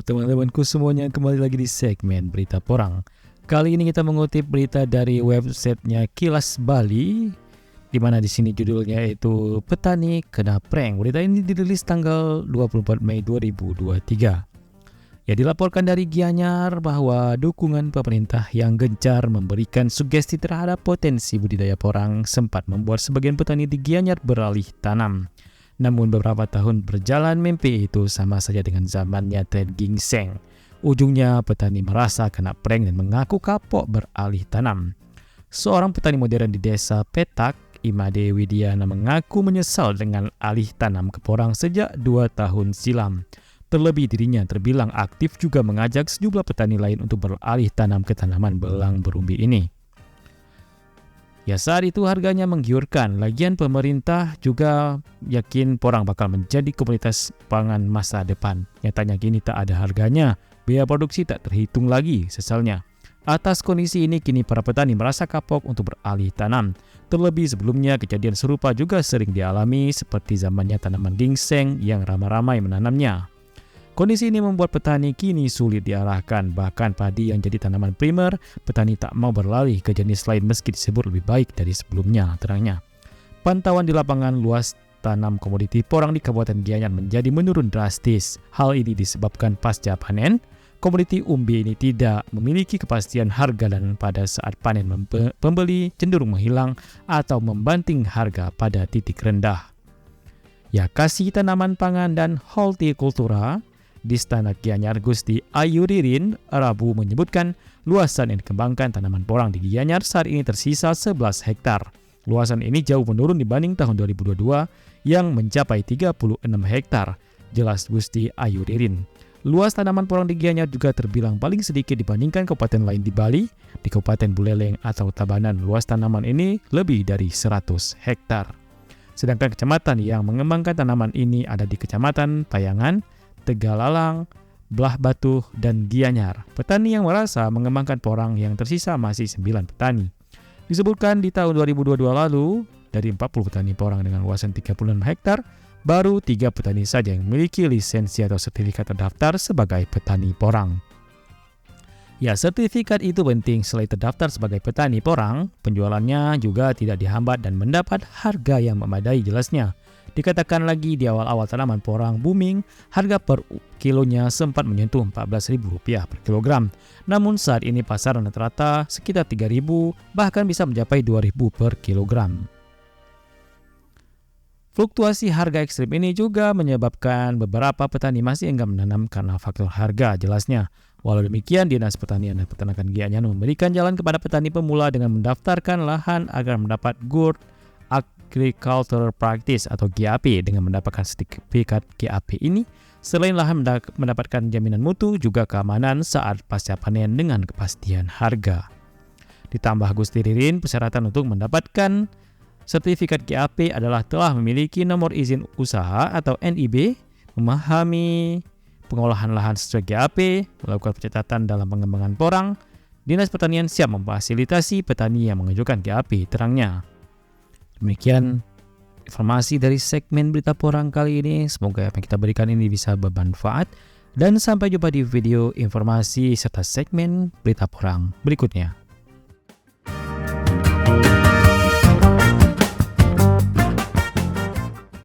teman-temanku semuanya, kembali lagi di segmen Berita Porang. Kali ini kita mengutip berita dari websitenya Kilas Bali, di mana di sini judulnya itu Petani Kena Prank. Berita ini dirilis tanggal 24 Mei 2023. Ya, dilaporkan dari Gianyar bahwa dukungan pemerintah yang gencar memberikan sugesti terhadap potensi budidaya porang sempat membuat sebagian petani di Gianyar beralih tanam. Namun beberapa tahun berjalan, mimpi itu sama saja dengan zamannya tren ginseng. Ujungnya petani merasa kena prank dan mengaku kapok beralih tanam. Seorang petani modern di desa Petak, Imade Widiana, mengaku menyesal dengan alih tanam ke porang sejak 2 tahun silam. Terlebih dirinya terbilang aktif juga mengajak sejumlah petani lain untuk beralih tanam ke tanaman belang berumbi ini. Ya, saat itu harganya menggiurkan. Lagian pemerintah juga yakin porang bakal menjadi komoditas pangan masa depan. Nyatanya kini tak ada harganya, biaya produksi tak terhitung lagi, sesalnya. Atas kondisi ini kini para petani merasa kapok untuk beralih tanam. Terlebih sebelumnya kejadian serupa juga sering dialami seperti zamannya tanaman ginseng yang ramai-ramai menanamnya. Kondisi ini membuat petani kini sulit diarahkan, bahkan padi yang jadi tanaman primer, petani tak mau beralih ke jenis lain meski disebut lebih baik dari sebelumnya, terangnya. Pantauan di lapangan luas tanam komoditi porang di Kabupaten Gianyar menjadi menurun drastis. Hal ini disebabkan pasca panen, komoditi umbi ini tidak memiliki kepastian harga dan pada saat panen pembeli cenderung menghilang atau membanting harga pada titik rendah. Ya, Kasih Tanaman Pangan dan Hortikultura di Istana Gianyar Gusti Ayu Ririn Rabu menyebutkan luasan yang dikembangkan tanaman porang di Gianyar saat ini tersisa 11 hektar. Luasan ini jauh menurun dibanding tahun 2022 yang mencapai 36 hektar, jelas Gusti Ayu Ririn. Luas tanaman porang di Gianyar juga terbilang paling sedikit dibandingkan kabupaten lain di Bali. Di Kabupaten Buleleng atau Tabanan, luas tanaman ini lebih dari 100 hektar. Sedangkan kecamatan yang mengembangkan tanaman ini ada di Kecamatan Payangan, Tegalalang, Belah Batu, dan Gianyar. Petani yang merasa mengembangkan porang yang tersisa masih 9 petani. Disebutkan di tahun 2022 lalu, dari 40 petani porang dengan luasan 36 hektar, baru 3 petani saja yang memiliki lisensi atau sertifikat terdaftar sebagai petani porang. Ya, sertifikat itu penting. Selain terdaftar sebagai petani porang, penjualannya juga tidak dihambat dan mendapat harga yang memadai, jelasnya. Dikatakan lagi di awal-awal tanaman porang booming, harga per kilonya sempat menyentuh Rp14.000 per kilogram. Namun saat ini pasaran rata-rata sekitar Rp3.000, bahkan bisa mencapai Rp2.000 per kilogram. Fluktuasi harga ekstrim ini juga menyebabkan beberapa petani masih enggan menanam karena faktor harga, jelasnya. Walau demikian, Dinas Pertanian dan Peternakan Gianyar memberikan jalan kepada petani pemula dengan mendaftarkan lahan agar mendapat Good Agricultural Practice atau GAP. Dengan mendapatkan sertifikat GAP ini, selain lahan mendapatkan jaminan mutu, juga keamanan saat pasca panen dengan kepastian harga. Ditambah Gusti Ririn, persyaratan untuk mendapatkan sertifikat GAP adalah telah memiliki nomor izin usaha atau NIB, memahami pengolahan lahan sesuai GAP, melakukan pencatatan dalam pengembangan porang. Dinas Pertanian siap memfasilitasi petani yang mengajukan GAP, terangnya. Demikian informasi dari segmen Berita Porang kali ini. Semoga apa yang kita berikan ini bisa bermanfaat. Dan sampai jumpa di video informasi serta segmen Berita Porang berikutnya.